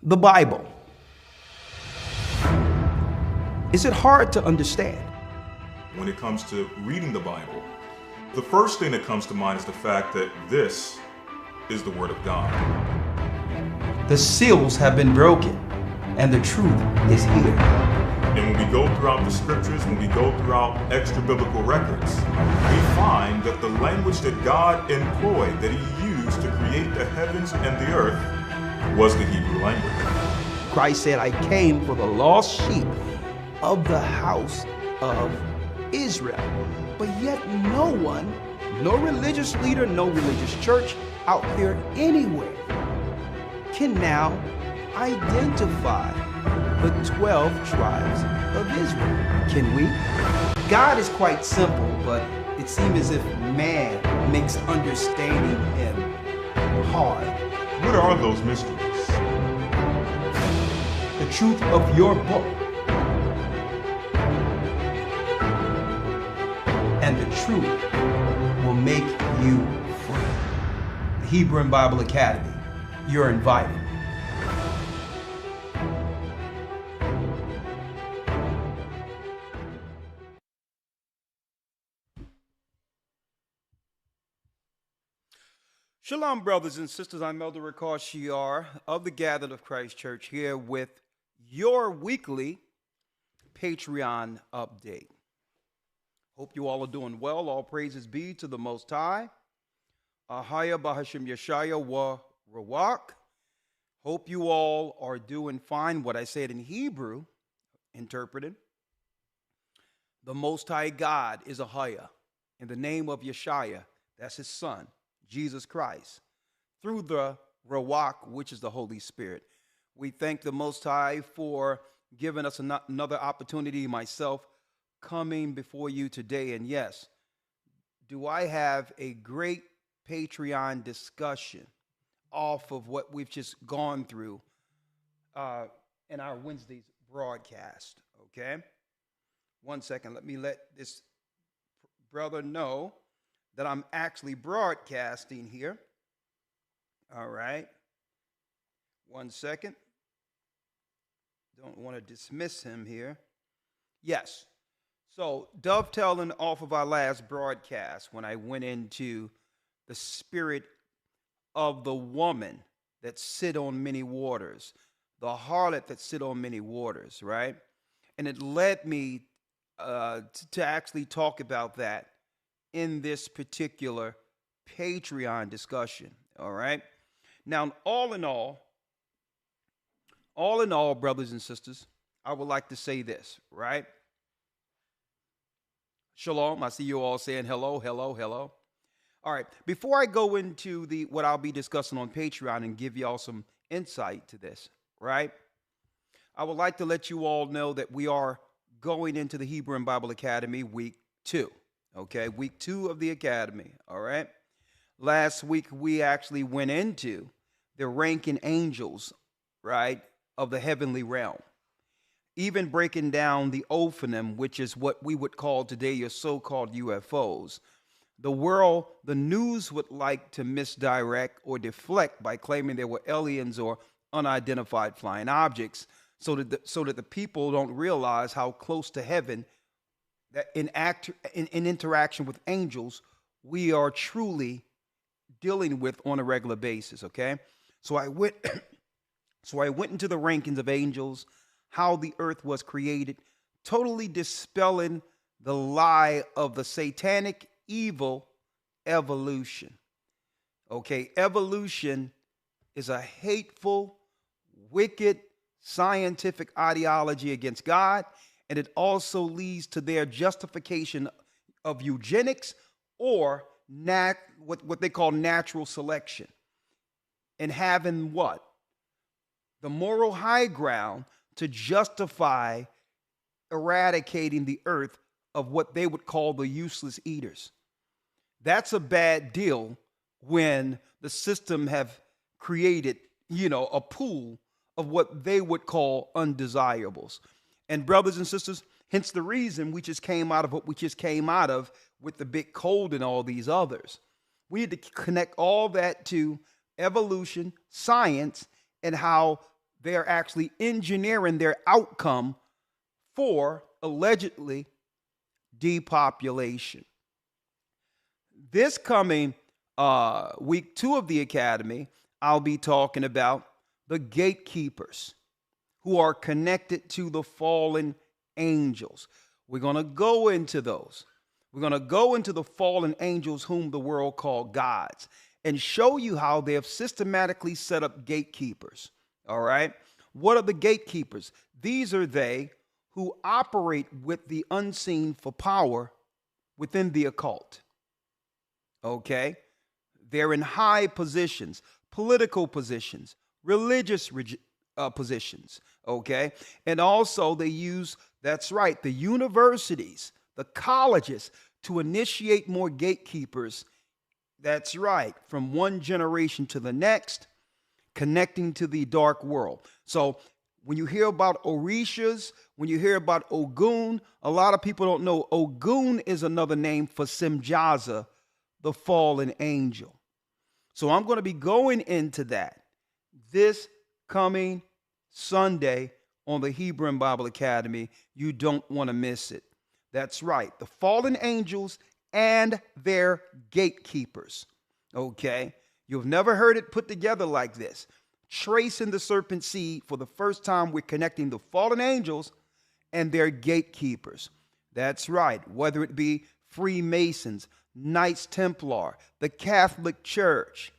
The Bible. Is it hard to understand? When it comes to reading the Bible, the first thing that comes to mind is the fact that this is the Word of God. The seals have been broken, and the truth is here. And when we go throughout the scriptures, when we go throughout extra biblical records, we find that the language that God employed, that He used to create the heavens and the earth, was the Hebrew language. Christ said, I came for the lost sheep of the house of Israel. But yet no one, no religious leader, no religious church out there anywhere can now identify the 12 tribes of Israel. Can we? God is quite simple, but it seems as if man makes understanding Him hard. What are those mysteries? The truth of your book and the truth will make you free. The Hebrew and Bible Academy, you're invited. Shalom, brothers and sisters. I'm Elder Ricard Shiar of the Gathered of Christ Church here with your weekly Patreon update. Hope you all are doing well. All praises be to the Most High. AHAYAH Bahashim YASHAYA wa Rawak. Hope you all are doing fine. What I said in Hebrew, interpreted. The Most High God is AHAYAH. In the name of YASHAYA, that's His Son, Jesus Christ, through the Rawak, which is the Holy Spirit. We thank the Most High for giving us another opportunity, myself, coming before you today. And yes, do I have a great Patreon discussion off of what we've just gone through in our Wednesday's broadcast, okay? 1 second, let me let this brother know that I'm actually broadcasting here. All right. 1 second. Don't want to dismiss him here. Yes. So dovetailing off of our last broadcast, when I went into the spirit of the woman that sit on many waters, the harlot that sit on many waters, right? And it led me to actually talk about that in this particular Patreon discussion, all right? Now, all in all, brothers and sisters, I would like to say this, right? Shalom, I see you all saying hello, hello, hello. All right, before I go into what I'll be discussing on Patreon and give y'all some insight to this, right? I would like to let you all know that we are going into the Hebrew and Bible Academy week 2. Okay, week 2 of the Academy, all right? Last week, we actually went into the ranking angels, right, of the heavenly realm. Even breaking down the Ophanim, which is what we would call today your so-called UFOs. The world, the news would like to misdirect or deflect by claiming there were aliens or unidentified flying objects so that the people don't realize how close to heaven that in interaction with angels, we are truly dealing with on a regular basis, okay? So I went into the rankings of angels, how the earth was created, totally dispelling the lie of the satanic evil evolution. Okay, evolution is a hateful, wicked, scientific ideology against God. And it also leads to their justification of eugenics or what they call natural selection. And having what? The moral high ground to justify eradicating the earth of what they would call the useless eaters. That's a bad deal when the system have created, a pool of what they would call undesirables. And brothers and sisters, hence the reason we just came out of what we just came out of with the big cold and all these others. We had to connect all that to evolution, science, and how they're actually engineering their outcome for allegedly depopulation. This coming week 2 of the Academy, I'll be talking about the gatekeepers who are connected to the fallen angels. We're going to go into those. We're going to go into the fallen angels whom the world called gods and show you how they have systematically set up gatekeepers. All right. What are the gatekeepers? These are they who operate with the unseen for power within the occult. Okay. They're in high positions, political positions, religious positions. Okay. And also they use, that's right, the universities, the colleges to initiate more gatekeepers. That's right. From one generation to the next, connecting to the dark world. So when you hear about Orishas, when you hear about Ogun, a lot of people don't know Ogun is another name for Simjaza, the fallen angel. So I'm going to be going into that this coming Sunday on the Hebrew and Bible Academy. You don't want to miss it. That's right. The fallen angels and their gatekeepers. Okay. You've never heard it put together like this. Tracing the serpent seed, for the first time, we're connecting the fallen angels and their gatekeepers. That's right. Whether it be Freemasons, Knights Templar, the Catholic Church.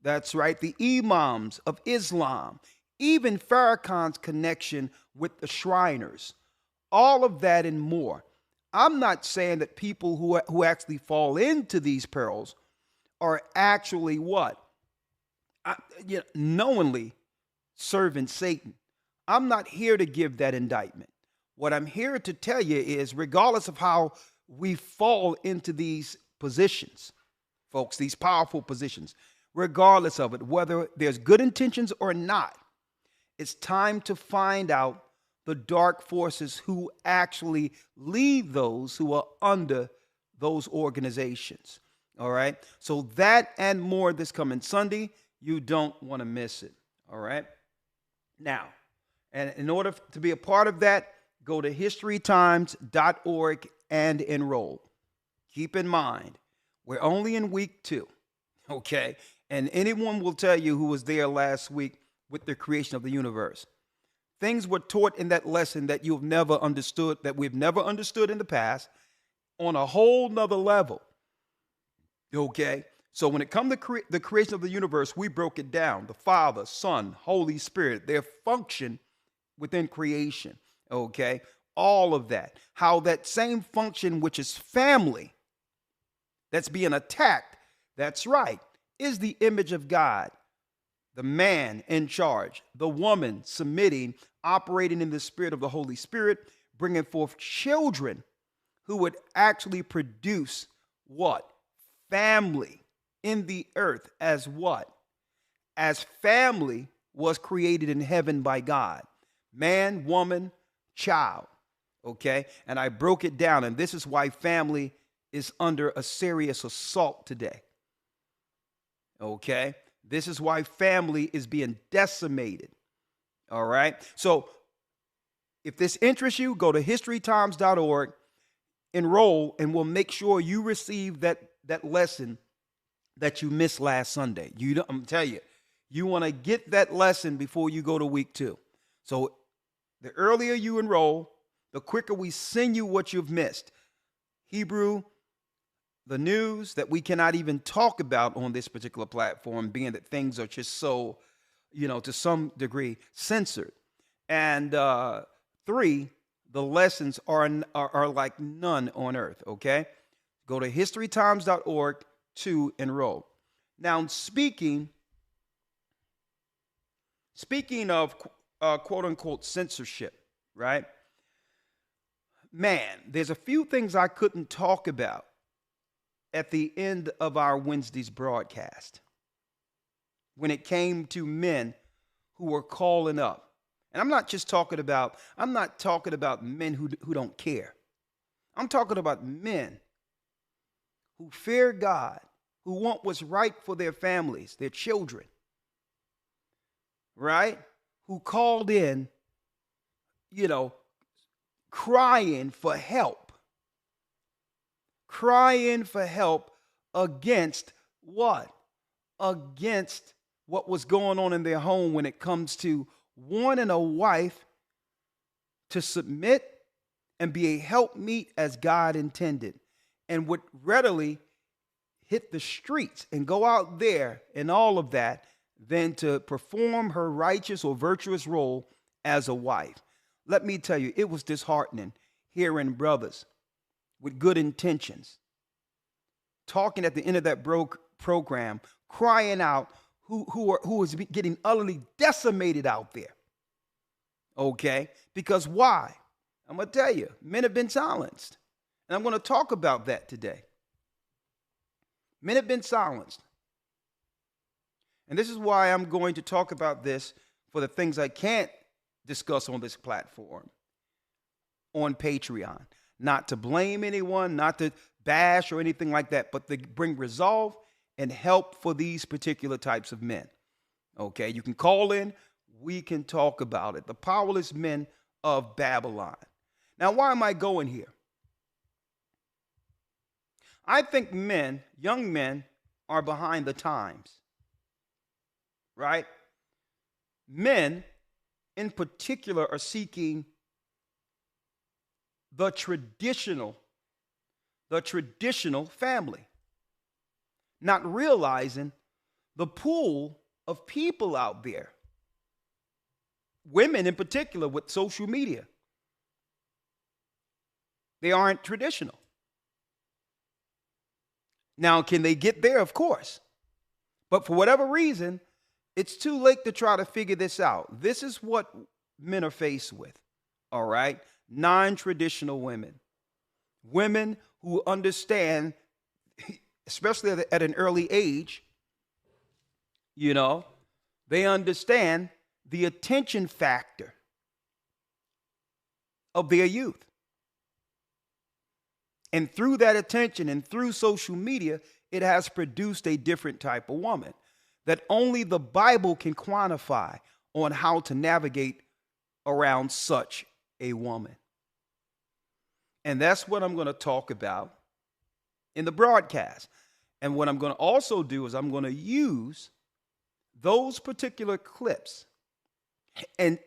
That's right. The Imams of Islam, even Farrakhan's connection with the Shriners. All of that and more. I'm not saying that people who actually fall into these perils are actually what? Knowingly serving Satan. I'm not here to give that indictment. What I'm here to tell you is, regardless of how we fall into these positions, folks, these powerful positions, regardless of it, whether there's good intentions or not, it's time to find out the dark forces who actually lead those who are under those organizations. All right. So that and more this coming Sunday. You don't want to miss it. All right. Now, and in order to be a part of that, go to historytimes.org and enroll. Keep in mind, we're only in week 2. Okay. And anyone will tell you who was there last week with the creation of the universe. Things were taught in that lesson that you've never understood, that we've never understood in the past, on a whole nother level. Okay. So when it comes to the creation of the universe, we broke it down. The Father, Son, Holy Spirit, their function within creation. Okay. All of that. How that same function, which is family, that's being attacked, that's right, is the image of God. The man in charge, the woman submitting, operating in the spirit of the Holy Spirit, bringing forth children who would actually produce what? Family in the earth. As what? As family was created in heaven by God. Man, woman, child. Okay? And I broke it down, and this is why family is under a serious assault today. Okay? This is why family is being decimated. All right? So if this interests you, go to historytimes.org, enroll, and we'll make sure you receive that lesson that you missed last Sunday. I'm telling you, you want to get that lesson before you go to week 2. So the earlier you enroll, the quicker we send you what you've missed. Hebrew, the news that we cannot even talk about on this particular platform, being that things are just so, to some degree censored. And 3, the lessons are like none on earth. Okay. Go to historytimes.org to enroll. Now, speaking of quote unquote censorship, right? Man, there's a few things I couldn't talk about at the end of our Wednesday's broadcast when it came to men who were calling up. And I'm not talking about men who don't care. I'm talking about men who fear God, who want what's right for their families, their children. Right? who called in, you know, crying for help against what? Against what was going on in their home when it comes to wanting a wife to submit and be a helpmeet as God intended, and would readily hit the streets and go out there and all of that than to perform her righteous or virtuous role as a wife. Let me tell you, it was disheartening hearing brothers with good intentions talking at the end of that program, crying out who was getting utterly decimated out there. Okay? Because why? I'm going to tell you, men have been silenced. And I'm going to talk about that today. Men have been silenced. And this is why I'm going to talk about this for the things I can't discuss on this platform, on Patreon. Not to blame anyone, not to bash or anything like that, but to bring resolve and help for these particular types of men. Okay, you can call in, we can talk about it. The Powerless Men of Babylon. Now, why am I going here? I think men, young men, are behind the times, right? Men, in particular, are seeking the traditional family, not realizing the pool of people out there, women in particular with social media. They aren't traditional. Now, can they get there? Of course. But for whatever reason, it's too late to try to figure this out. This is what men are faced with, all right? Non-traditional women. Women who understand, especially at an early age, you know, they understand the attention factor of their youth. And through that attention and through social media, it has produced a different type of woman that only the Bible can quantify on how to navigate around such a woman. And that's what I'm going to talk about in the broadcast. And what I'm going to also do is I'm going to use those particular clips and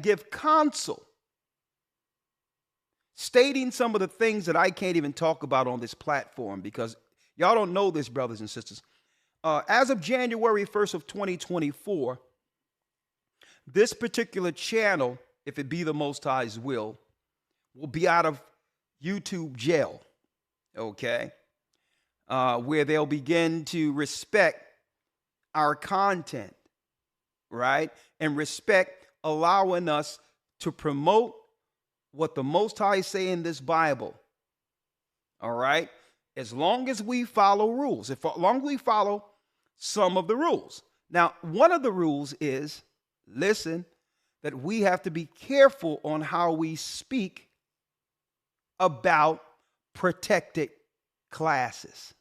give counsel, stating some of the things that I can't even talk about on this platform because y'all don't know this, brothers and sisters. As of January 1st of 2024, this particular channel, if it be the Most High's will be out of YouTube jail, okay? Where they'll begin to respect our content, right? And respect allowing us to promote what the Most High say in this Bible, all right? As long as we follow rules, as long as we follow some of the rules. Now, one of the rules is, listen, that we have to be careful on how we speak about protected classes.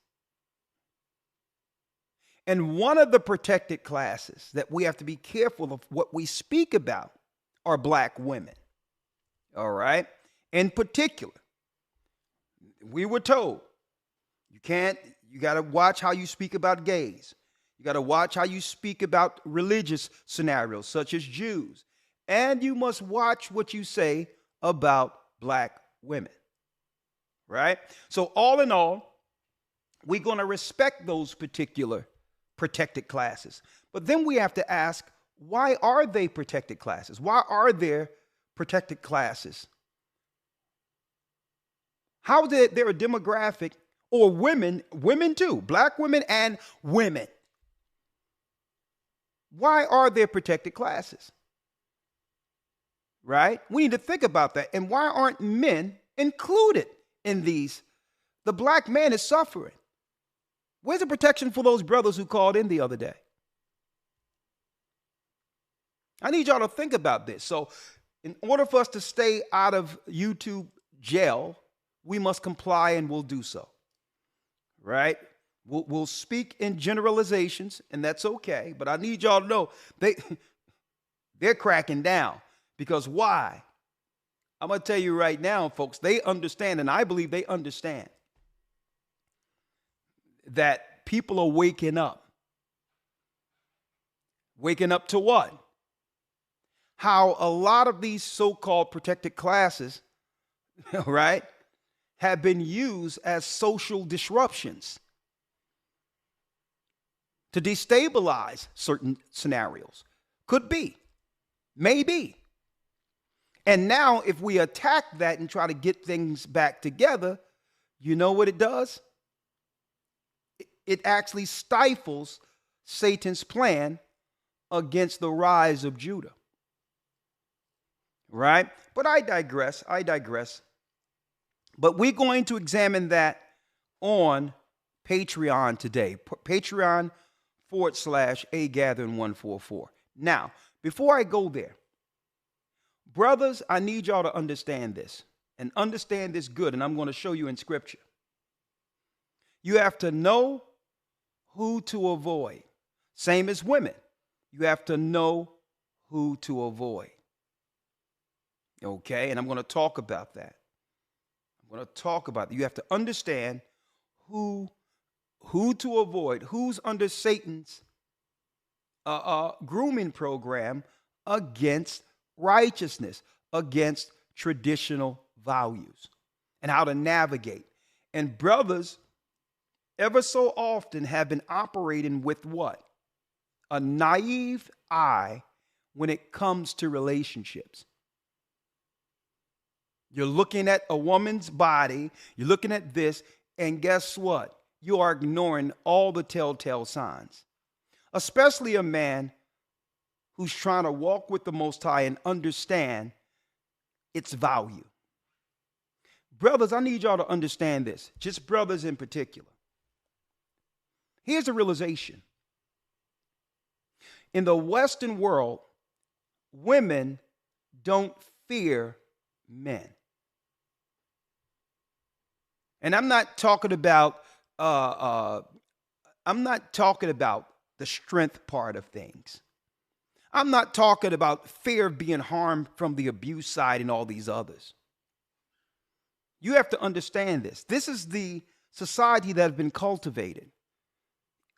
And one of the protected classes that we have to be careful of what we speak about are black women. All right. In particular, we were told you got to watch how you speak about gays. You got to watch how you speak about religious scenarios such as Jews. And you must watch what you say about black women. Right? So all in all, we're going to respect those particular protected classes. But then we have to ask, why are they protected classes? Why are there protected classes? How is there a demographic, or women too, black women and women? Why are there protected classes? Right? We need to think about that. And why aren't men included in these? The black man is suffering. Where's the protection for those brothers who called in the other day? I need y'all to think about this. So in order for us to stay out of YouTube jail, we must comply, and we'll do so. Right? We'll speak in generalizations, and that's okay. But I need y'all to know They're cracking down. Because why? I'm going to tell you right now, folks, they understand, and I believe they understand, that people are waking up. Waking up to what? How a lot of these so-called protected classes, right, have been used as social disruptions to destabilize certain scenarios. Could be. Maybe. And now if we attack that and try to get things back together, you know what it does? It actually stifles Satan's plan against the rise of Judah. Right? But I digress. But we're going to examine that on Patreon today. Patreon.com/AGathering144. Now, before I go there, brothers, I need y'all to understand this and understand this good. And I'm going to show you in scripture. You have to know who to avoid. Same as women. You have to know who to avoid. Okay, and I'm going to talk about that. You have to understand who to avoid, who's under Satan's grooming program against righteousness, against traditional values, and how to navigate. And brothers, ever so often have been operating with what? A naive eye when it comes to relationships. You're looking at a woman's body, you're looking at this, and guess what? You are ignoring all the telltale signs. Especially a man who's trying to walk with the Most High and understand its value. Brothers, I need y'all to understand this, just brothers in particular. Here's a realization. In the Western world, women don't fear men. And I'm not talking about the strength part of things. I'm not talking about fear of being harmed from the abuse side and all these others. You have to understand this. This is the society that has been cultivated.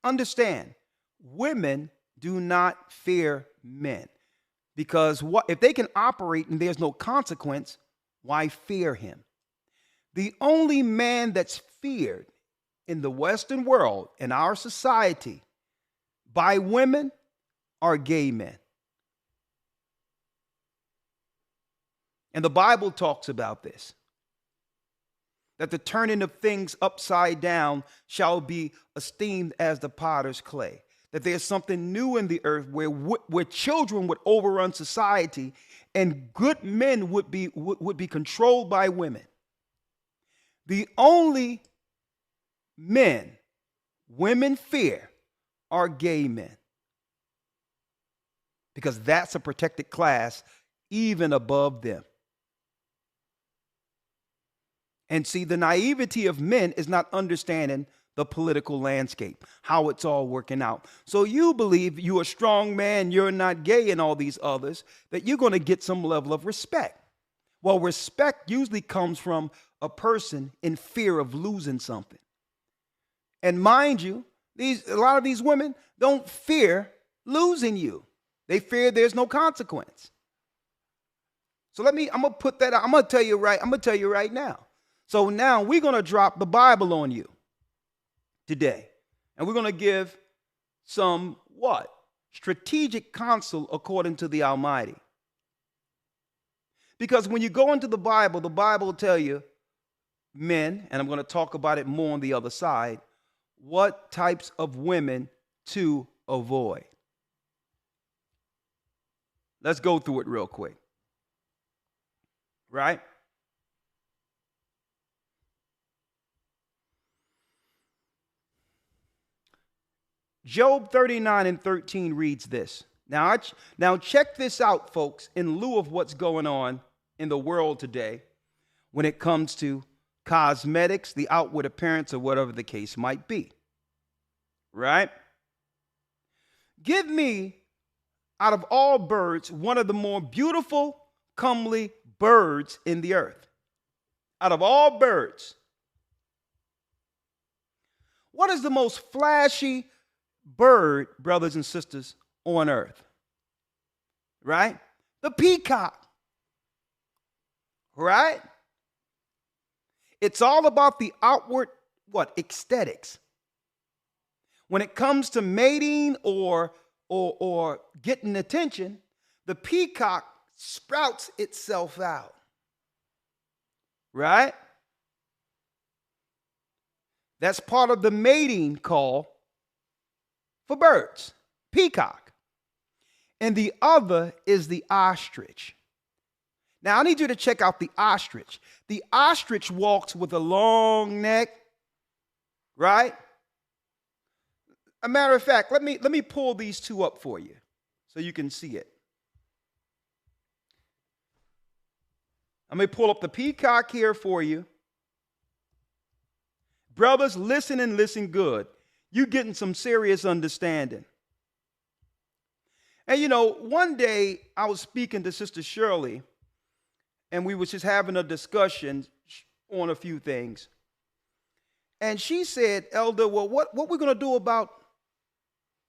Understand, women do not fear men. Because if they can operate and there's no consequence, why fear him? The only man that's feared in the Western world, in our society, by women are gay men. And the Bible talks about this. That the turning of things upside down shall be esteemed as the potter's clay. That there's something new in the earth where children would overrun society and good men would be controlled by women. The only men women fear are gay men. Because that's a protected class even above them. And see, the naivety of men is not understanding the political landscape, how it's all working out. So you believe you're a strong man, you're not gay, and all these others, that you're going to get some level of respect. Well, respect usually comes from a person in fear of losing something. And mind you, a lot of these women don't fear losing you. They fear there's no consequence. So I'm going to put that out. I'm going to tell you right now. So now we're going to drop the Bible on you today. And we're going to give some what? Strategic counsel according to the Almighty. Because when you go into the Bible will tell you, men, and I'm going to talk about it more on the other side, what types of women to avoid. Let's go through it real quick. Right? Job 39:13 reads this. Now check this out, folks, in lieu of what's going on in the world today when it comes to cosmetics, the outward appearance, or whatever the case might be. Right? Give me out of all birds, one of the more beautiful, comely birds in the earth. Out of all birds. What is the most flashy bird, brothers and sisters, on earth? Right? The peacock. Right? It's all about the outward, aesthetics. When it comes to mating or getting attention, the peacock sprouts itself out. Right? That's part of the mating call for birds, peacock. And the other is the ostrich. Now, I need you to check out the ostrich. The ostrich walks with a long neck, right? A matter of fact, let me pull these two up for you so you can see it. I'm going to pull up the peacock here for you. Brothers, listen and listen good. You're getting some serious understanding. And one day I was speaking to Sister Shirley, and we was just having a discussion on a few things. And she said, Elder, well, what we're going to do about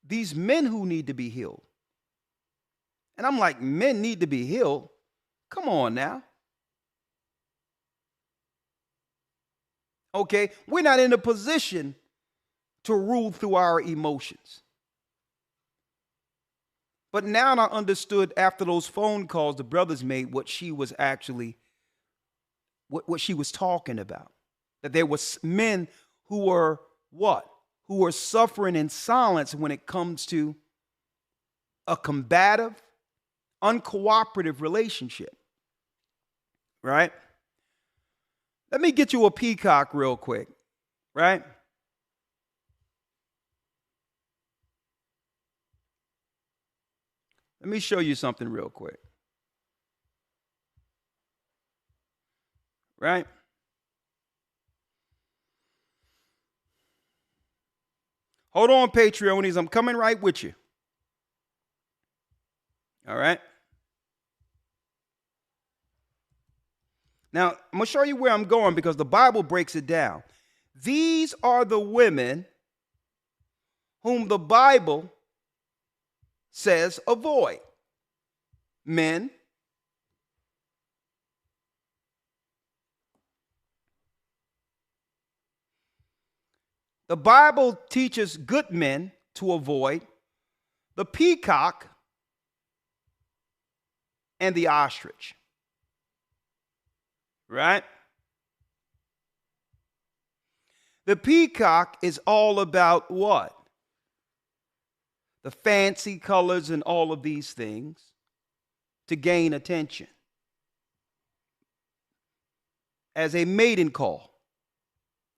these men who need to be healed? And I'm like, men need to be healed? Come on now. Okay, we're not in a position to rule through our emotions. But now I understood after those phone calls the brothers made what she was actually, what she was talking about. That there was men who were what? Who were suffering in silence when it comes to a combative, uncooperative relationship. Right? Let me get you a peacock real quick, right? Let me show you something real quick. Right? Hold on, Patreonies. I'm coming right with you. All right? Now, I'm going to show you where I'm going because the Bible breaks it down. These are the women whom the Bible says avoid. Men. The Bible teaches good men to avoid the peacock and the ostrich. Right? The peacock is all about what? The fancy colors and all of these things to gain attention as a mating call.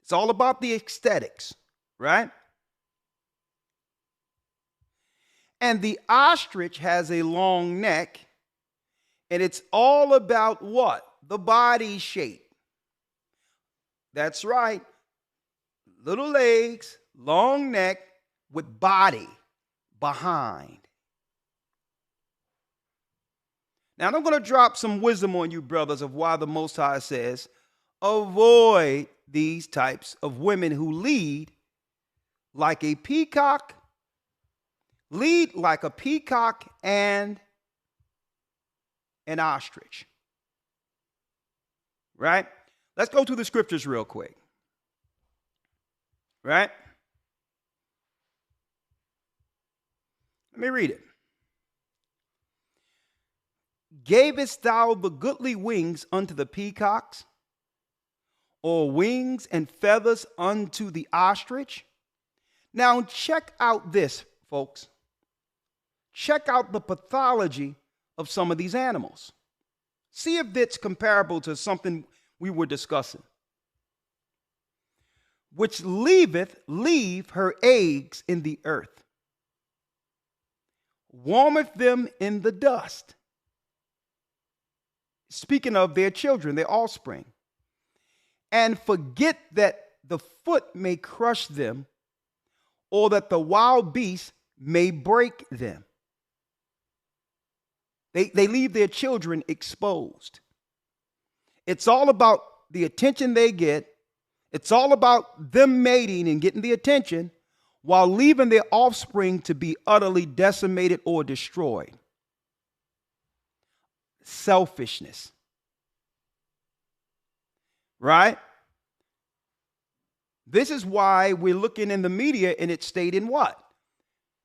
It's all about the aesthetics, right? And the ostrich has a long neck, and it's all about what? The body shape. That's right. Little legs, long neck, with body behind. Now, I'm going to drop some wisdom on you, brothers, of why the Most High says, avoid these types of women who lead like a peacock, and an ostrich. Right? Let's go to the scriptures real quick. Right? Let me read it. Gavest thou the goodly wings unto the peacocks, or wings and feathers unto the ostrich? Now check out this, folks. Check out the pathology of some of these animals. See if it's comparable to something we were discussing. Which leave her eggs in the earth, warmeth them in the dust. Speaking of their children, their offspring. And forget that the foot may crush them, or that the wild beast may break them. They leave their children exposed. It's all about the attention they get. It's all about them mating and getting the attention while leaving their offspring to be utterly decimated or destroyed. Selfishness. Right? This is why we're looking in the media and it's stating what?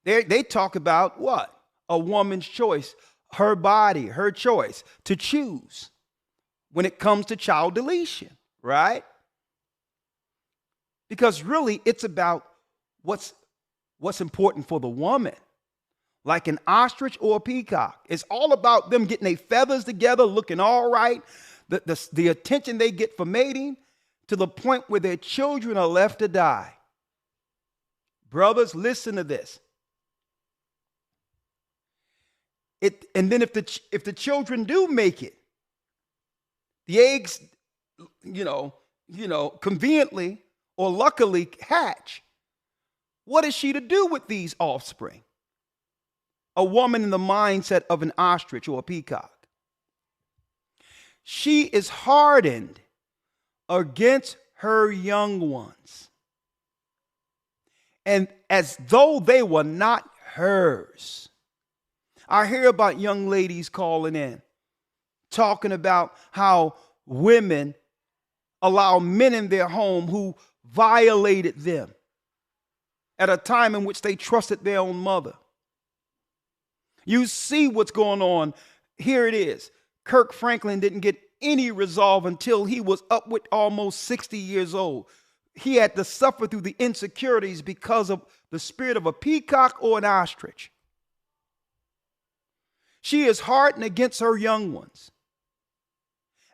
They talk about what? A woman's choice, her body, her choice to choose when it comes to child deletion, right? Because really it's about what's important for the woman. Like an ostrich or a peacock. It's all about them getting their feathers together, looking all right, the attention they get for mating, to the point where their children are left to die. Brothers, listen to this. And then if the children do make it, the eggs, conveniently or luckily hatch, what is she to do with these offspring? A woman in the mindset of an ostrich or a peacock. She is hardened against her young ones, and as though they were not hers. I hear about young ladies calling in, talking about how women allow men in their home who violated them at a time in which they trusted their own mother. You see what's going on. Here it is. Kirk Franklin didn't get any resolve until he was up with almost 60 years old. He had to suffer through the insecurities because of the spirit of a peacock or an ostrich. She is hardened against her young ones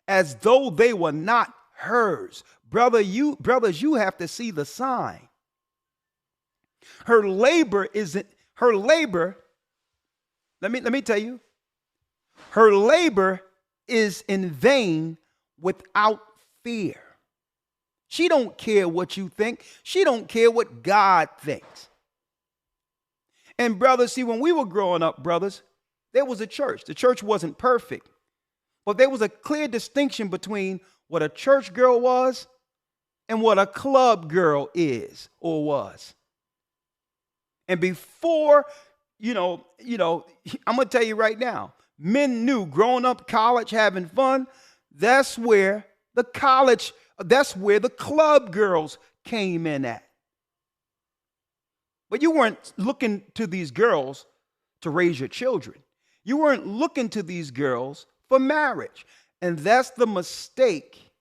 as though they were not hers. Brothers, you have to see the sign. Her labor, let me tell you, her labor is in vain without fear. She don't care what you think. She don't care what God thinks. And brothers, see, when we were growing up, brothers, there was a church. The church wasn't perfect, but there was a clear distinction between what a church girl was and what a club girl is or was. And before, I'm going to tell you right now, men knew growing up, college, having fun, that's where the club girls came in at. But you weren't looking to these girls to raise your children. You weren't looking to these girls for marriage. And that's the mistake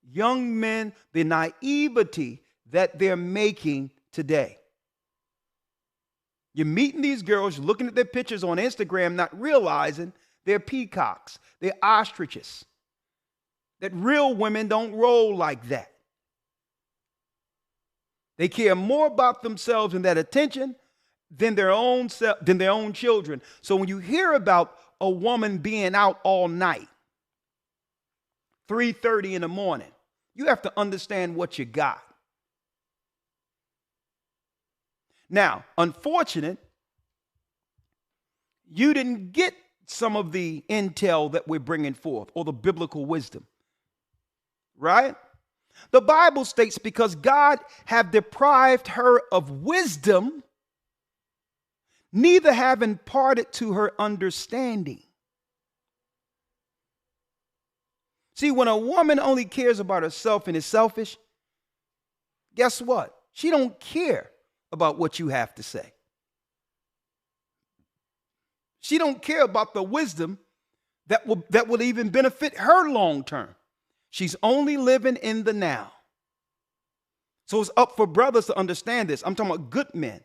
young men, the naivety that they're making today. You're meeting these girls, you're looking at their pictures on Instagram, not realizing they're peacocks, they're ostriches. That real women don't roll like that. They care more about themselves and that attention than their own children. So when you hear about a woman being out all night, 3:30 in the morning, you have to understand what you got. Now, unfortunate, you didn't get some of the intel that we're bringing forth or the biblical wisdom, right? The Bible states because God have deprived her of wisdom, neither have imparted to her understanding. See, when a woman only cares about herself and is selfish, guess what? She don't care about what you have to say. She don't care about the wisdom that will even benefit her long term. She's only living in the now. So it's up for brothers to understand this. I'm talking about good men.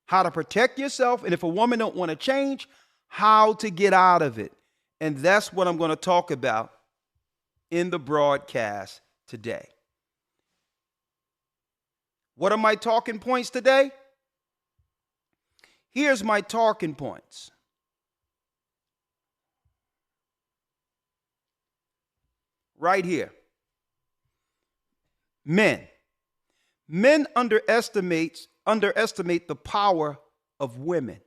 How to protect yourself, and if a woman don't want to change, how to get out of it. And that's what I'm going to talk about in the broadcast today. What are my talking points today? Here's my talking points. Right here. Men underestimate the power of women.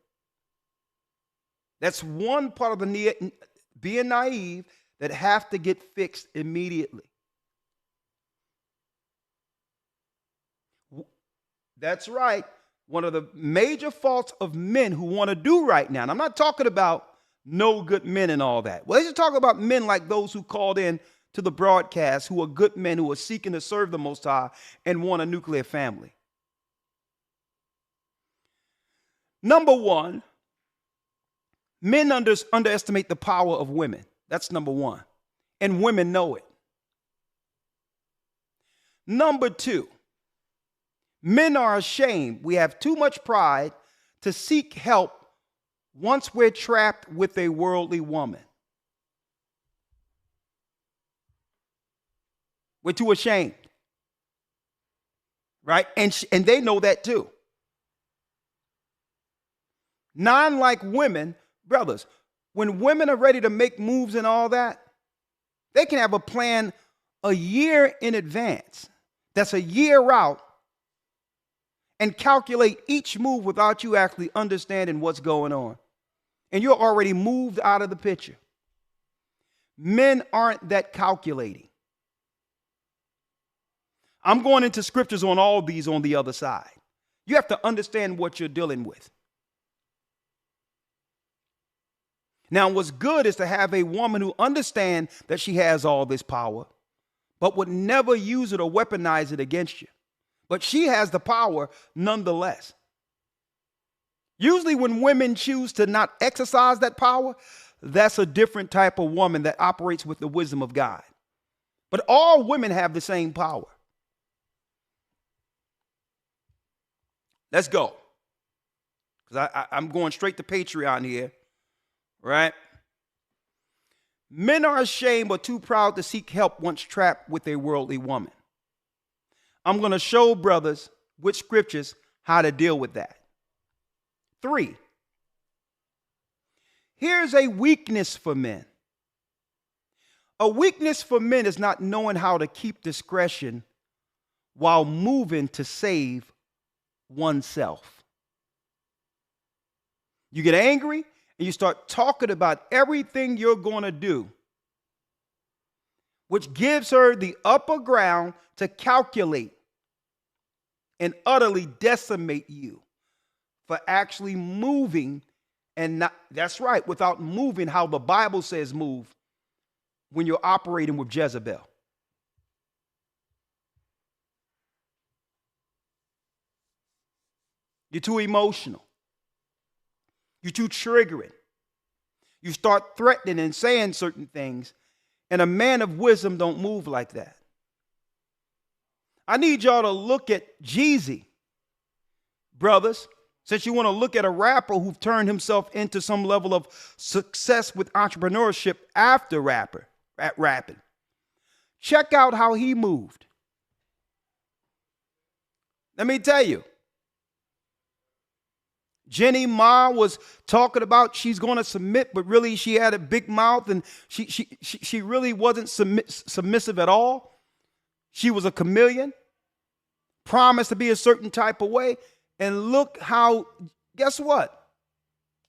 That's one part of the being naive that have to get fixed immediately. That's right. One of the major faults of men who want to do right now, and I'm not talking about no good men and all that. Well, let's just talk about men like those who called in to the broadcast, who are good men, who are seeking to serve the Most High and want a nuclear family. Number one, men underestimate the power of women. That's number one. And women know it. Number two, men are ashamed. We have too much pride to seek help once we're trapped with a worldly woman. We're too ashamed. Right? And they know that too. Non-like women, brothers, when women are ready to make moves and all that, they can have a plan a year in advance. That's a year out, and calculate each move without you actually understanding what's going on. And you're already moved out of the picture. Men aren't that calculating. I'm going into scriptures on all these on the other side. You have to understand what you're dealing with. Now, what's good is to have a woman who understands that she has all this power, but would never use it or weaponize it against you. But she has the power nonetheless. Usually when women choose to not exercise that power, that's a different type of woman that operates with the wisdom of God. But all women have the same power. Let's go. Because I'm going straight to Patreon here. Right? Men are ashamed or too proud to seek help once trapped with a worldly woman. I'm going to show brothers with scriptures how to deal with that. 3, here's a weakness for men. A weakness for men is not knowing how to keep discretion while moving to save oneself. You get angry and you start talking about everything you're going to do, which gives her the upper ground to calculate and utterly decimate you for actually moving, and not, that's right, without moving how the Bible says move when you're operating with Jezebel. You're too emotional. You're too triggering. You start threatening and saying certain things, and a man of wisdom don't move like that. I need y'all to look at Jeezy, brothers, since you want to look at a rapper who turned himself into some level of success with entrepreneurship after rapping. Check out how he moved. Let me tell you. Jenny Ma was talking about she's going to submit, but really she had a big mouth and she really wasn't submissive at all. She was a chameleon, promised to be a certain type of way. And look how, guess what?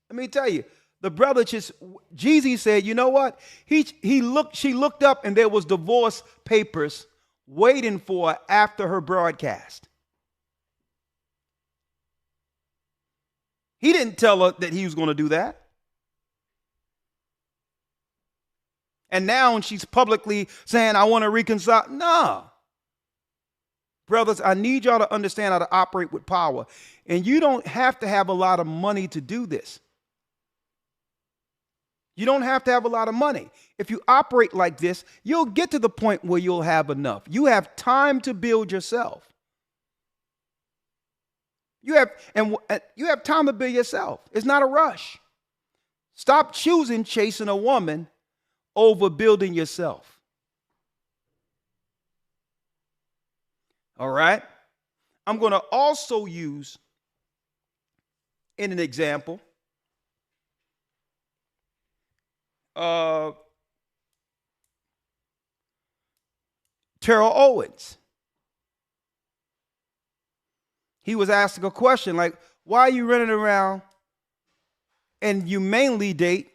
Let me tell you, the brother Jeezy said, you know what? She looked up and there was divorce papers waiting for her after her broadcast. He didn't tell her that he was going to do that. And now she's publicly saying, I want to reconcile. No. Brothers, I need y'all to understand how to operate with power. And you don't have to have a lot of money to do this. You don't have to have a lot of money. If you operate like this, you'll get to the point where you'll have enough. You have time to build yourself. You have time to build yourself. It's not a rush. Stop chasing a woman over building yourself. All right? I'm going to also use in an example Terrell Owens. He was asking a question like, why are you running around and you mainly date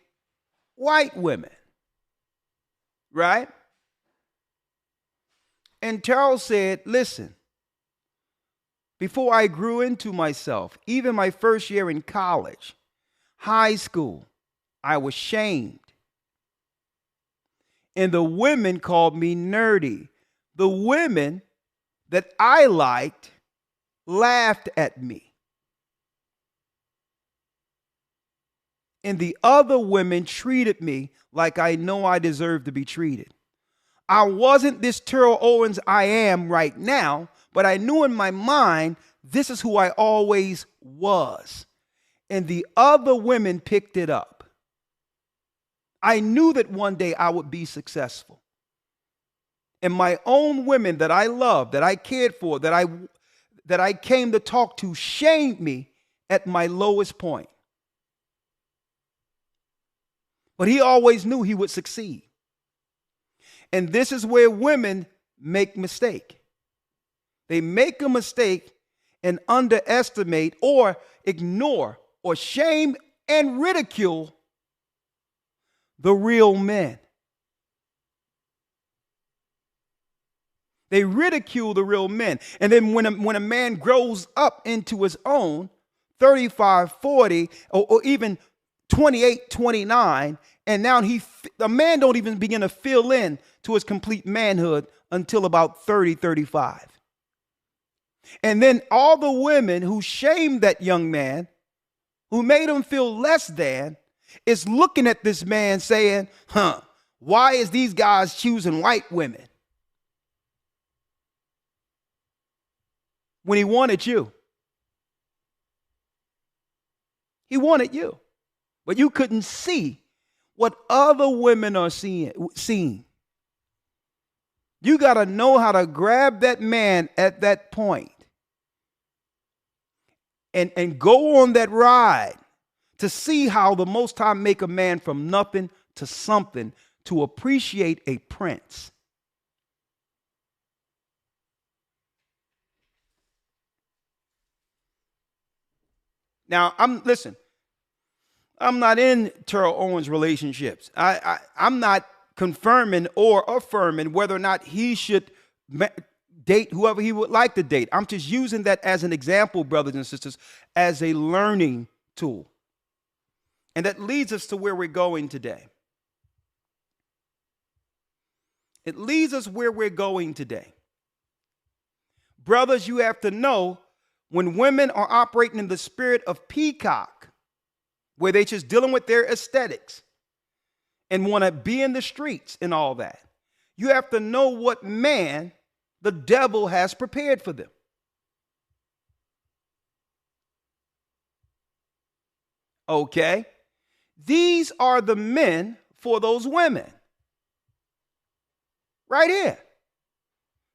white women, right? And Terrell said, listen, before I grew into myself, even my first year in college, high school, I was shamed. And the women called me nerdy. The women that I liked laughed at me. And the other women treated me like I know I deserve to be treated. I wasn't this Terrell Owens I am right now, but I knew in my mind, this is who I always was. And the other women picked it up. I knew that one day I would be successful. And my own women that I loved, that I cared for, that I came to talk to, shamed me at my lowest point. But he always knew he would succeed. And this is where women make mistake. They make a mistake and underestimate or ignore or shame and ridicule the real men. They ridicule the real men. And then when a man grows up into his own, 35, 40, or even 28, 29, and now a man don't even begin to fill in to his complete manhood until about 30, 35. And then all the women who shamed that young man, who made him feel less than, is looking at this man saying, why is these guys choosing white women? When he wanted you. He wanted you. But you couldn't see what other women are seeing. You got to know how to grab that man at that point and go on that ride to see how the Most High make a man from nothing to something to appreciate a prince. Now, listen, I'm not in Terrell Owens' relationships. I'm not confirming or affirming whether or not he should date whoever he would like to date. I'm just using that as an example, brothers and sisters, as a learning tool. And that leads us to where we're going today. It leads us where we're going today. Brothers, you have to know when women are operating in the spirit of peacock, where they just dealing with their aesthetics and want to be in the streets and all that, you have to know what man the devil has prepared for them. Okay? These are the men for those women. Right here.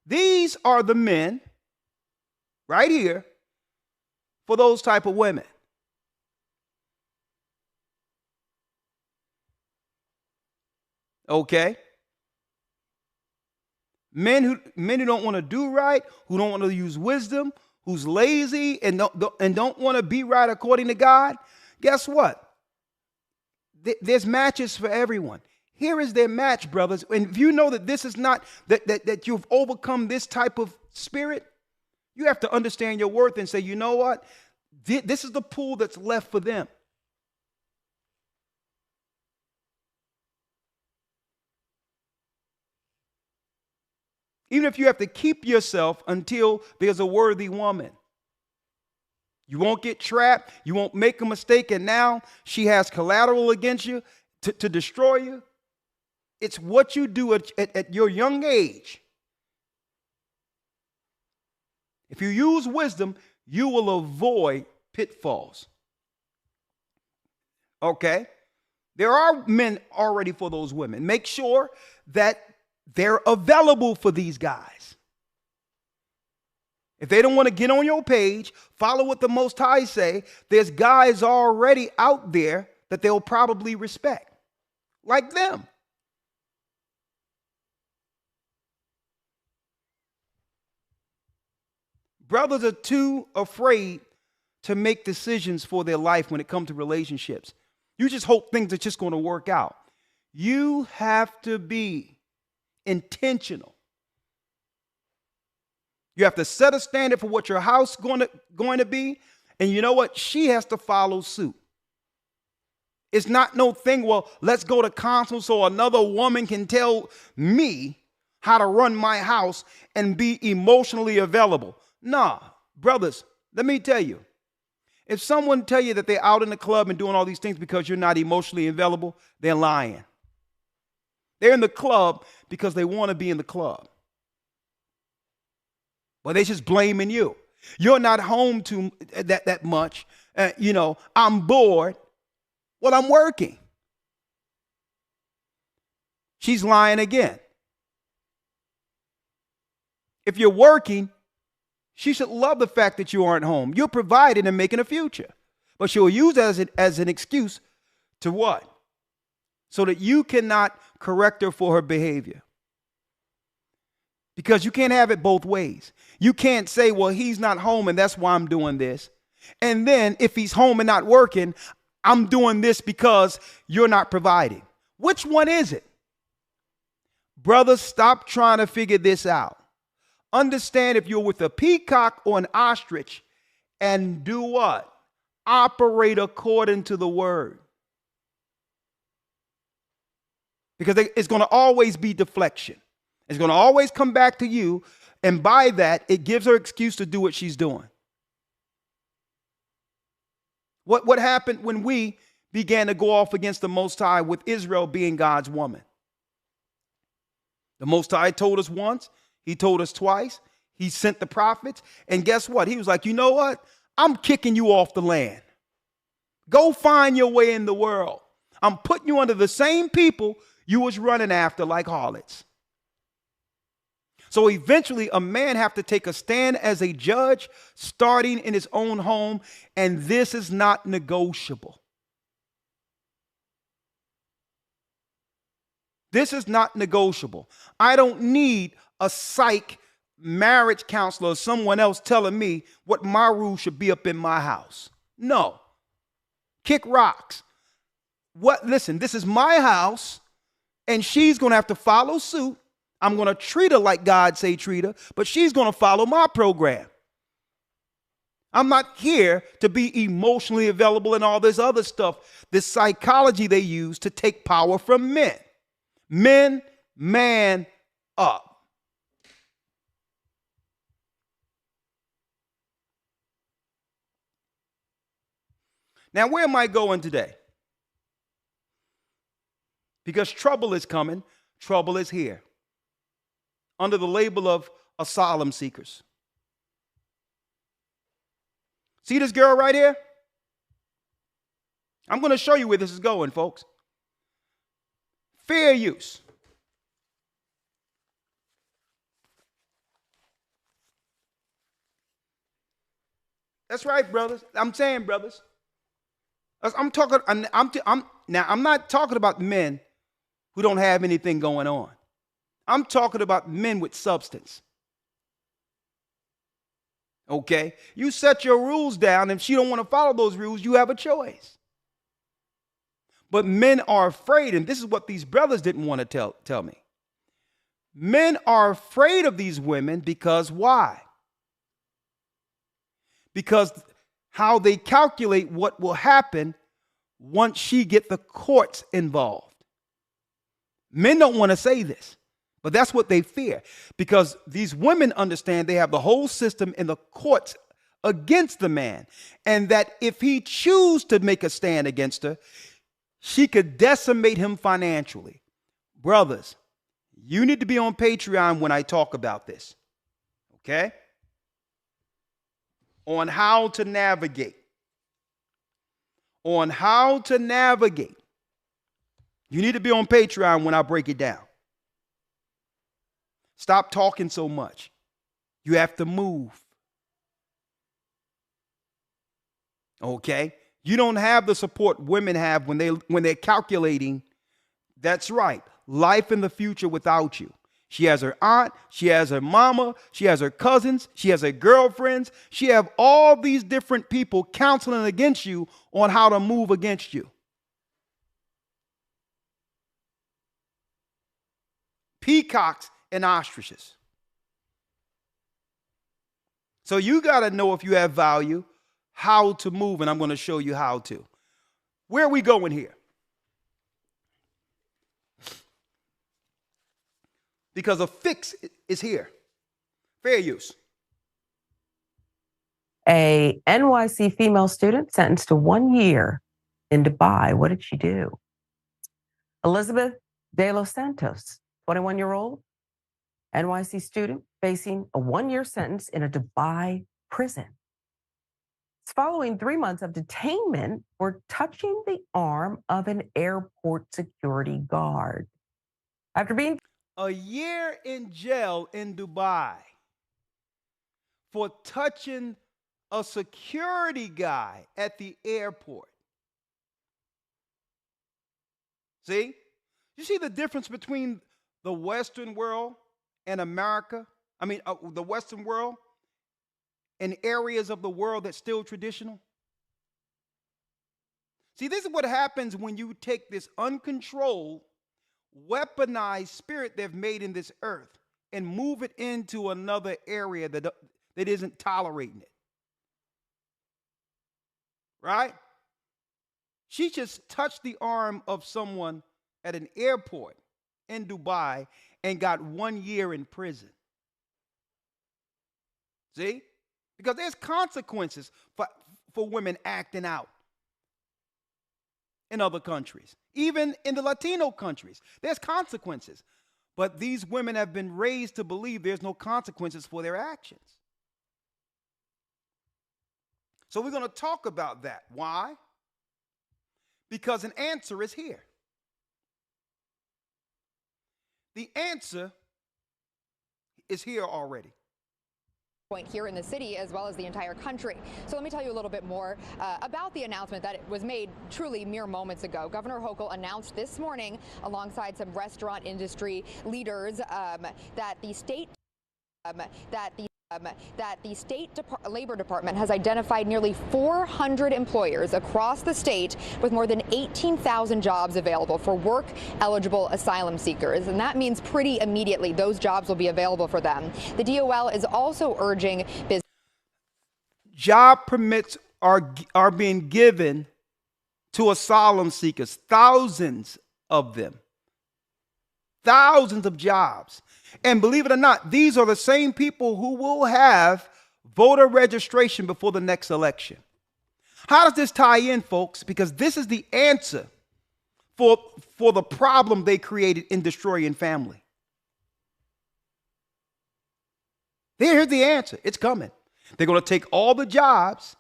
These are the men right here for those type of women. Okay? Men who don't want to do right, who don't want to use wisdom, who's lazy and don't want to be right according to God. Guess what? There's matches for everyone. Here is their match, brothers. And if you know that this is not, that you've overcome this type of spirit, you have to understand your worth and say, you know what? This is the pool that's left for them. Even if you have to keep yourself until there's a worthy woman. You won't get trapped. You won't make a mistake. And now she has collateral against you to destroy you. It's what you do at your young age. If you use wisdom, you will avoid pitfalls. Okay? There are men already for those women. Make sure that they're available for these guys. If they don't want to get on your page, follow what the Most High say, there's guys already out there that they'll probably respect. Like them. Brothers are too afraid to make decisions for their life when it comes to relationships. You just hope things are just going to work out. You have to be intentional. You have to set a standard for what your house going to be. And you know what? She has to follow suit. It's not no thing, well, let's go to counsel so another woman can tell me how to run my house and be emotionally available. Nah, brothers, let me tell you. If someone tell you that they're out in the club and doing all these things because you're not emotionally available, they're lying. They're in the club because they want to be in the club. But they're just blaming you. You're not home too that much. I'm bored. Well, I'm working. She's lying again. If you're working, she should love the fact that you aren't home. You're providing and making a future. But she'll use that as an excuse to what? So that you cannot correct her for her behavior. Because you can't have it both ways. You can't say, well, he's not home and that's why I'm doing this. And then if he's home and not working, I'm doing this because you're not providing. Which one is it? Brothers, stop trying to figure this out. Understand if you're with a peacock or an ostrich, and do what? Operate according to the word. Because it's going to always be deflection. It's going to always come back to you. And by that, it gives her excuse to do what she's doing. What happened when we began to go off against the Most High with Israel being God's woman? The Most High told us once. He told us twice. He sent the prophets. And guess what? He was like, you know what? I'm kicking you off the land. Go find your way in the world. I'm putting you under the same people you was running after like harlots. So eventually a man have to take a stand as a judge starting in his own home. And this is not negotiable. This is not negotiable. I don't need a psych marriage counselor or someone else telling me what my rules should be up in my house. No. Kick rocks. Listen, this is my house and she's going to have to follow suit. I'm going to treat her like God say treat her, but she's going to follow my program. I'm not here to be emotionally available and all this other stuff, this psychology they use to take power from men. Men, man up. Now, where am I going today? Because trouble is coming, trouble is here. Under the label of asylum seekers. See this girl right here? I'm going to show you where this is going, folks. Fair use. That's right, brothers. I'm saying, brothers. I'm not talking about men who don't have anything going on. I'm talking about men with substance. Okay? You set your rules down. If she don't want to follow those rules, you have a choice. But men are afraid, and this is what these brothers didn't want to tell me. Men are afraid of these women because why? Because how they calculate what will happen once she get the courts involved. Men don't want to say this, but that's what they fear, because these women understand they have the whole system in the courts against the man, and that if he choose to make a stand against her, she could decimate him financially. Brothers, you need to be on Patreon when I talk about this, okay? On how to navigate. On how to navigate. You need to be on Patreon when I break it down. Stop talking so much. You have to move. Okay? You don't have the support women have when they're calculating. That's right. Life in the future without you. She has her aunt, she has her mama, she has her cousins, she has her girlfriends. She have all these different people counseling against you on how to move against you. peacocks and ostriches. So you got to know if you have value, how to move, and I'm going to show you how to. Where are we going here? Because a fix is here. Fair use. A NYC female student sentenced to 1 year in Dubai. What did she do? Elizabeth De Los Santos, 21-year-old NYC student facing a 1-year sentence in a Dubai prison. It's following 3 months of detainment for touching the arm of an airport security guard. After being a year in jail in Dubai for touching a security guy at the airport. See? You see the difference between the Western world and America? I mean, the Western world and areas of the world that's still traditional? See, this is what happens when you take this uncontrolled, weaponized spirit they've made in this earth and move it into another area that isn't tolerating it. Right? She just touched the arm of someone at an airport in Dubai and got 1 year in prison. See? Because there's consequences for women acting out in other countries. Even in the Latino countries, there's consequences. But these women have been raised to believe there's no consequences for their actions. So we're going to talk about that. Why? Because an answer is here. The answer is here already. Point here in the city as well as the entire country. So let me tell you a little bit more about the announcement that was made truly mere moments ago. Governor Hochul announced this morning alongside some restaurant industry leaders that the state Labor Department has identified nearly 400 employers across the state with more than 18,000 jobs available for work-eligible asylum seekers. And that means pretty immediately those jobs will be available for them. The DOL is also urging business. Job permits are being given to asylum seekers, thousands of them. Thousands of jobs. And believe it or not, these are the same people who will have voter registration before the next election. How does this tie in, folks? Because this is the answer for the problem they created in destroying family. Here's the answer. It's coming. They're going to take all the jobs,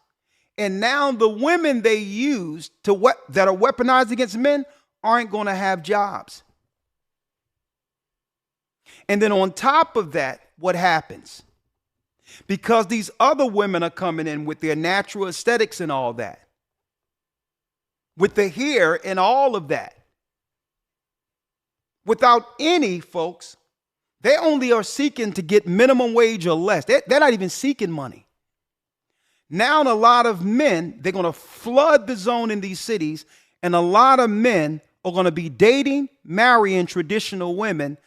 and now the women they use that are weaponized against men aren't going to have jobs. And then on top of that, what happens? Because these other women are coming in with their natural aesthetics and all that, with the hair and all of that, without any, folks, they only are seeking to get minimum wage or less. They're not even seeking money. Now, a lot of men, they're going to flood the zone in these cities, and a lot of men are going to be dating, marrying traditional women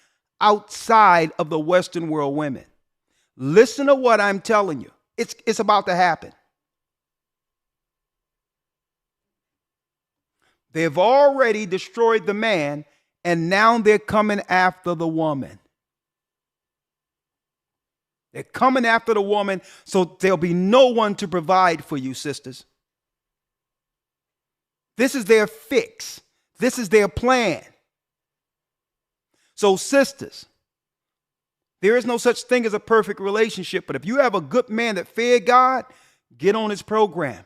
outside of the Western world women. Listen to what I'm telling you. It's about to happen. They've already destroyed the man, and now they're coming after the woman. They're coming after the woman, so there'll be no one to provide for you, sisters. This is their fix. This is their plan. So, sisters, there is no such thing as a perfect relationship, but if you have a good man that feared God, get on his program.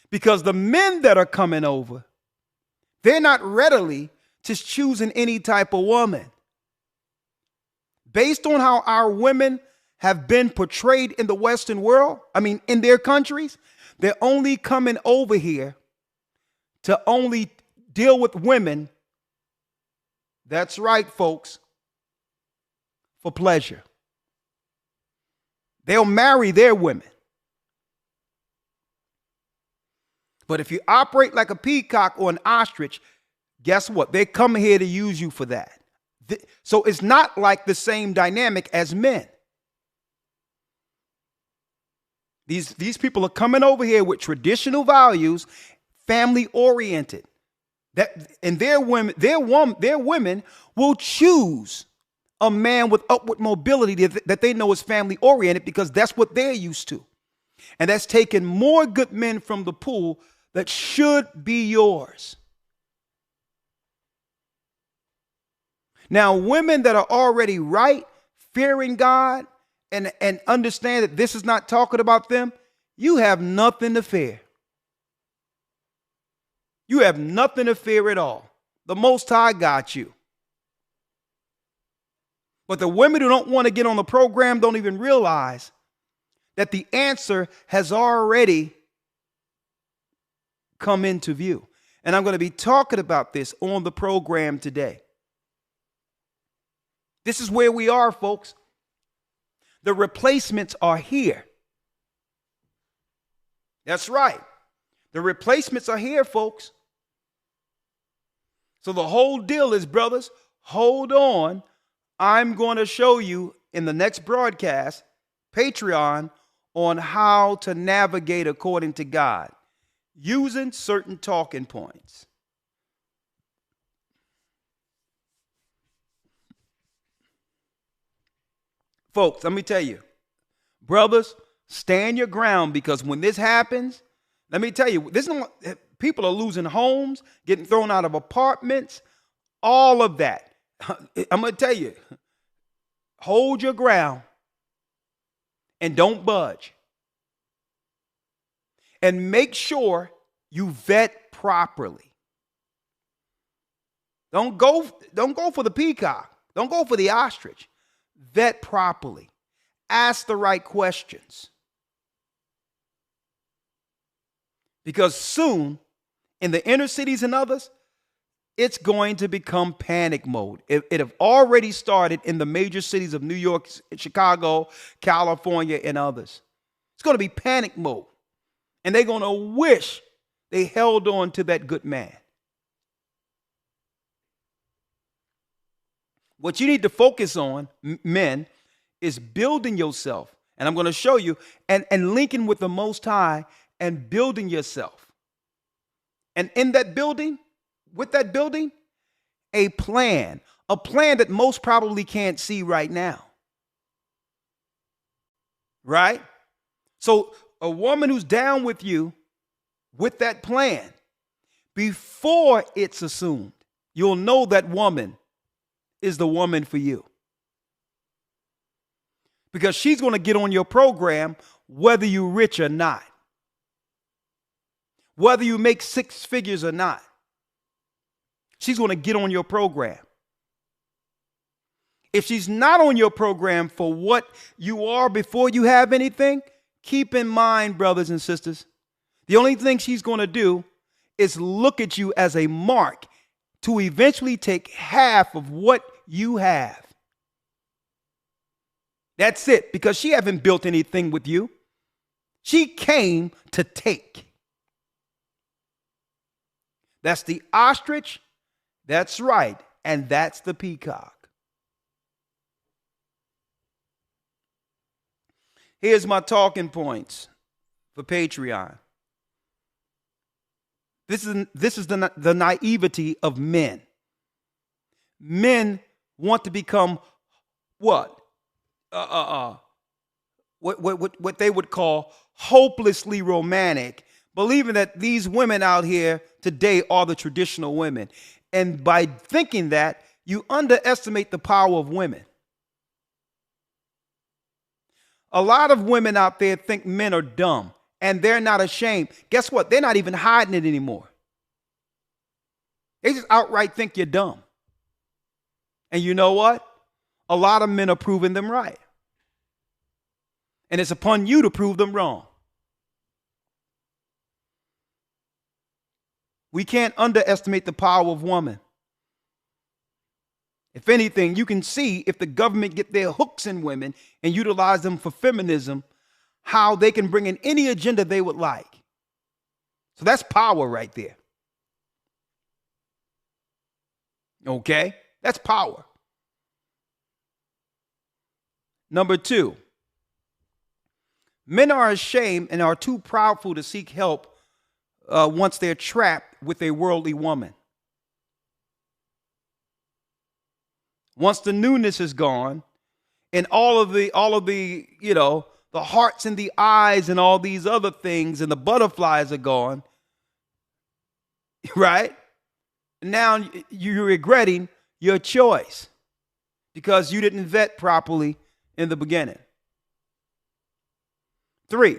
Because the men that are coming over, they're not readily just choosing any type of woman. Based on how our women have been portrayed in the Western world, in their countries, they're only coming over here to only deal with women. That's right, folks, for pleasure. They'll marry their women. But if you operate like a peacock or an ostrich, guess what? They come here to use you for that. So it's not like the same dynamic as men. These people are coming over here with traditional values, family oriented. And their women will choose a man with upward mobility that they know is family oriented because that's what they're used to. And that's taking more good men from the pool that should be yours. Now, women that are already right, fearing God, and understand that this is not talking about them, you have nothing to fear. You have nothing to fear at all. The Most High got you. But the women who don't want to get on the program don't even realize that the answer has already come into view. And I'm going to be talking about this on the program today. This is where we are, folks. The replacements are here. That's right. The replacements are here, folks. So the whole deal is, brothers, hold on. I'm going to show you in the next broadcast, Patreon, on how to navigate according to God, using certain talking points. Folks, let me tell you, brothers, stand your ground, because when this happens, let me tell you, people are losing homes, getting thrown out of apartments, all of that. I'm going to tell you, hold your ground and don't budge. And make sure you vet properly. Don't go for the peacock. Don't go for the ostrich. Vet properly. Ask the right questions. Because soon, in the inner cities and others, it's going to become panic mode. It have already started in the major cities of New York, Chicago, California, and others. It's going to be panic mode. And they're going to wish they held on to that good man. What you need to focus on, men, is building yourself. And I'm going to show you, and linking with the Most High and building yourself. And in that building, with that building, a plan that most probably can't see right now. Right? So a woman who's down with you with that plan, before it's assumed, you'll know that woman is the woman for you. Because she's going to get on your program whether you're rich or not. Whether you make six figures or not. She's going to get on your program. If she's not on your program for what you are before you have anything, keep in mind, brothers and sisters, the only thing she's going to do is look at you as a mark to eventually take half of what you have. That's it, because she hasn't built anything with you. She came to take. That's the ostrich. That's right. And that's the peacock. Here's my talking points for Patreon. This is the naivety of men. Men want to become what they would call hopelessly romantic, believing that these women out here today are the traditional women. And by thinking that, you underestimate the power of women. A lot of women out there think men are dumb, and they're not ashamed. Guess what? They're not even hiding it anymore. They just outright think you're dumb. And you know what? A lot of men are proving them right. And it's upon you to prove them wrong. We can't underestimate the power of woman. If anything, you can see if the government get their hooks in women and utilize them for feminism, how they can bring in any agenda they would like. So that's power right there. Okay? That's power. Number two, men are ashamed and are too proudful to seek help once they're trapped with a worldly woman. Once the newness is gone and all of the, the hearts and the eyes and all these other things and the butterflies are gone, right? Now you're regretting your choice because you didn't vet properly in the beginning. 3,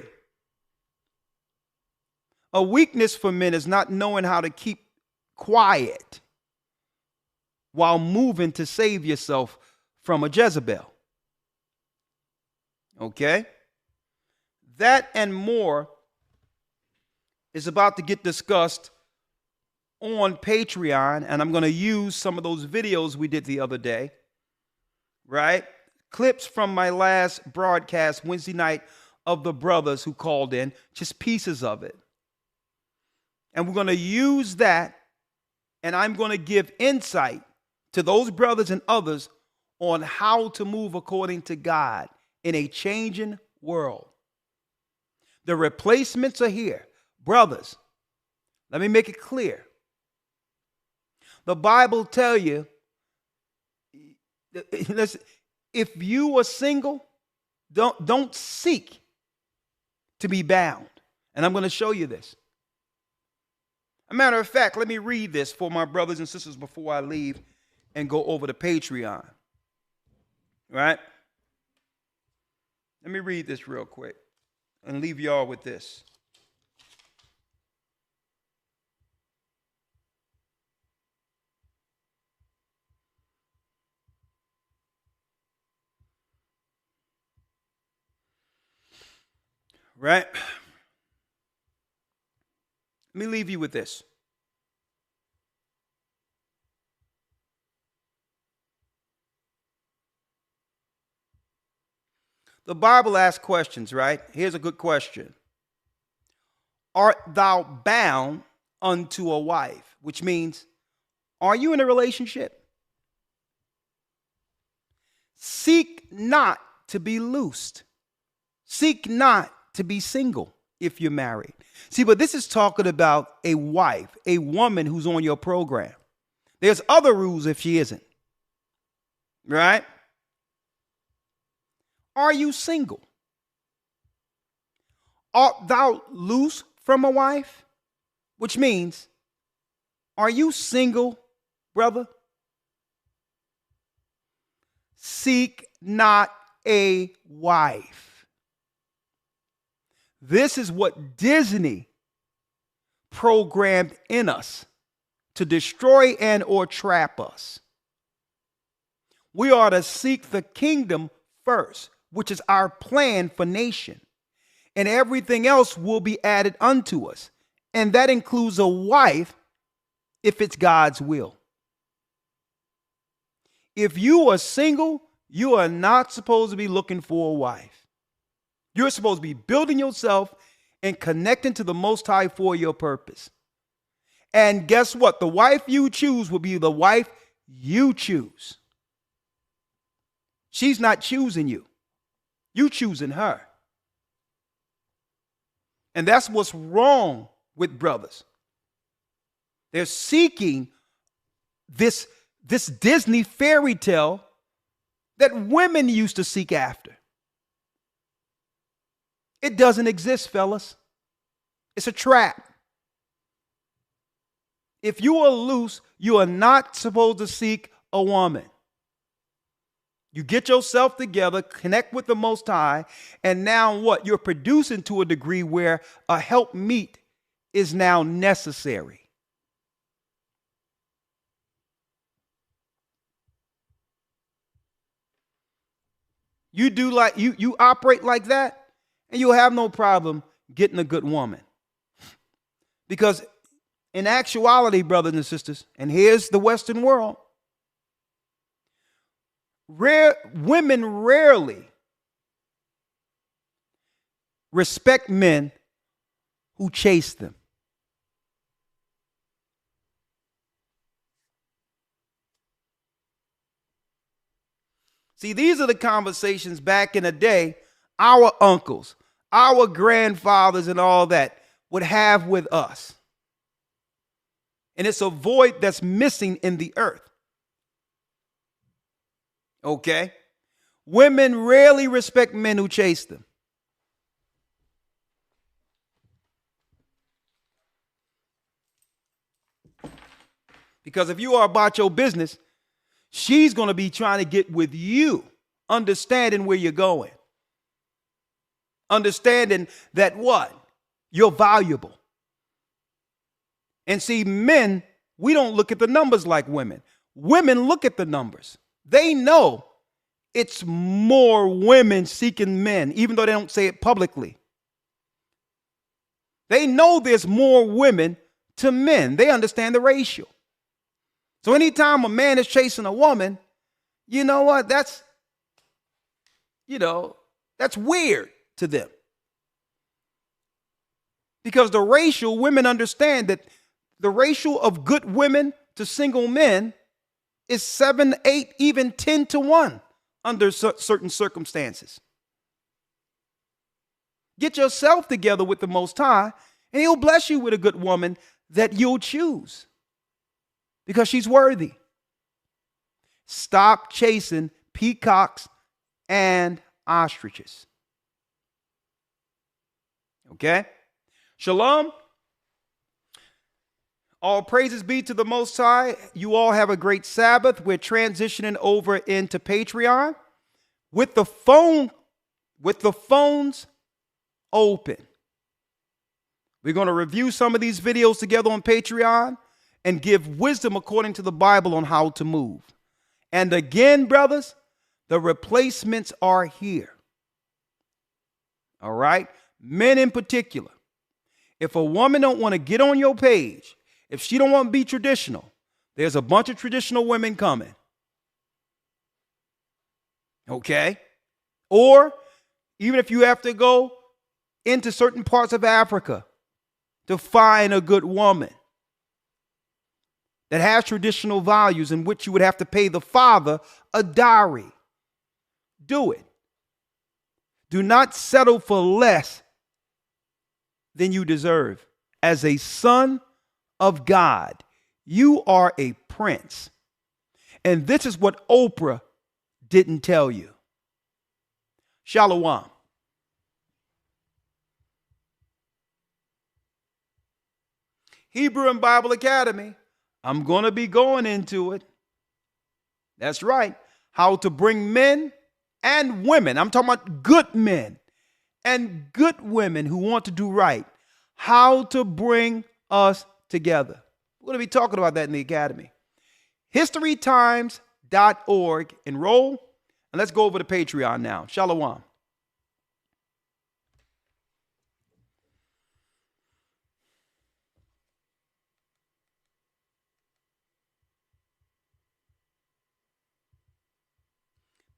a weakness for men is not knowing how to keep quiet while moving to save yourself from a Jezebel. Okay? That and more is about to get discussed on Patreon, and I'm going to use some of those videos we did the other day, right? Clips from my last broadcast Wednesday night of the brothers who called in, just pieces of it. And we're going to use that, and I'm going to give insight to those brothers and others on how to move according to God in a changing world. The replacements are here. Brothers, let me make it clear. The Bible tells you, listen, if you are single, don't seek to be bound. And I'm going to show you this. A matter of fact, let me read this for my brothers and sisters before I leave and go over to Patreon. Right? Let me read this real quick and leave y'all with this. Right? Let me leave you with this. The Bible asks questions, right? Here's a good question. Art thou bound unto a wife? Which means, are you in a relationship? Seek not to be loosed. Seek not to be single if you're married. See, but this is talking about a wife, a woman who's on your program. There's other rules if she isn't. Right? Are you single? Art thou loose from a wife? Which means, are you single, brother? Seek not a wife. This is what Disney programmed in us to destroy and or trap us. We are to seek the kingdom first, which is our plan for nation. And everything else will be added unto us. And that includes a wife if it's God's will. If you are single, you are not supposed to be looking for a wife. You're supposed to be building yourself and connecting to the Most High for your purpose. And guess what? The wife you choose will be the wife you choose. She's not choosing you. You choosing her. And that's what's wrong with brothers. They're seeking this Disney fairy tale that women used to seek after. It doesn't exist, fellas. It's a trap. If you are loose, you are not supposed to seek a woman. You get yourself together, connect with the Most High, and now what? You're producing to a degree where a helpmeet is now necessary. You do like you operate like that, and you'll have no problem getting a good woman. Because in actuality, brothers and sisters, and here's the Western world, women rarely respect men who chase them. See, these are the conversations back in the day our uncles, our grandfathers, and all that would have with us. And it's a void that's missing in the earth. Okay? Women rarely respect men who chase them. Because if you are about your business, she's going to be trying to get with you, understanding where you're going. Understanding that what? You're valuable. And see, men, we don't look at the numbers like women. Women look at the numbers. They know it's more women seeking men, even though they don't say it publicly. They know there's more women to men. They understand the ratio. So anytime a man is chasing a woman, you know what? That's weird to them. Because the ratio, women understand that the ratio of good women to single men is 7, 8, even 10 to 1 under certain circumstances. Get yourself together with the Most High, and He'll bless you with a good woman that you'll choose because she's worthy. Stop chasing peacocks and ostriches. Okay? Shalom. All praises be to the Most High. You all have a great Sabbath. We're transitioning over into Patreon with the phones open. We're going to review some of these videos together on Patreon and give wisdom according to the Bible on how to move. And again, brothers, the replacements are here. All right? Men in particular. If a woman don't want to get on your page, if she don't want to be traditional, there's a bunch of traditional women coming. Okay? Or even if you have to go into certain parts of Africa to find a good woman that has traditional values in which you would have to pay the father a dowry, do it. Do not settle for less than you deserve. As a son of God, you are a prince. And this is what Oprah didn't tell you. Shalom. Hebrew and Bible Academy. I'm going to be going into it. That's right. How to bring men and women. I'm talking about good men and good women who want to do right. How to bring us together. We're going to be talking about that in the academy. historytimes.org. Enroll. And let's go over to Patreon now. Shalom.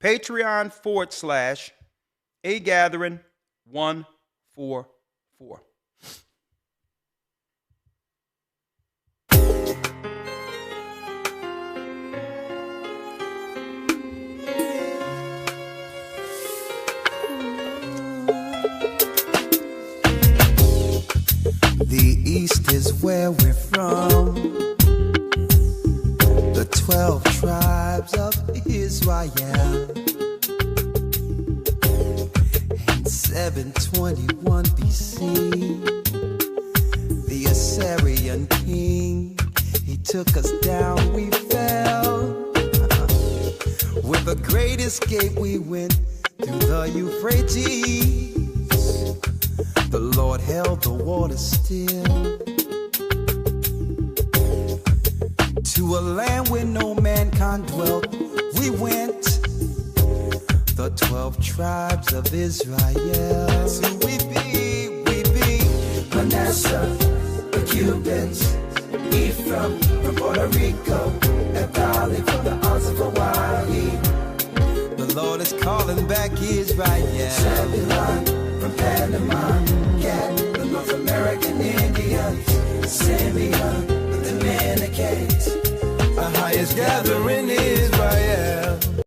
Patreon.com/AGathering144. The East is where we're from. The 12 tribes of Israel. In 721 BC, the Assyrian king, he took us down, we fell. With a great escape, we went through the Euphrates. The Lord held the water still. To a land where no mankind dwelt, we went. The 12 tribes of Israel. That's who we be, Manasseh, the Cubans, Ephraim from Puerto Rico, and Valley from the Isles of Hawaii. The Lord is calling back Israel. Zebulon from Panama, Gad, the North American Indians, Simeon, the Dominicans. AHAYAH is gathering in.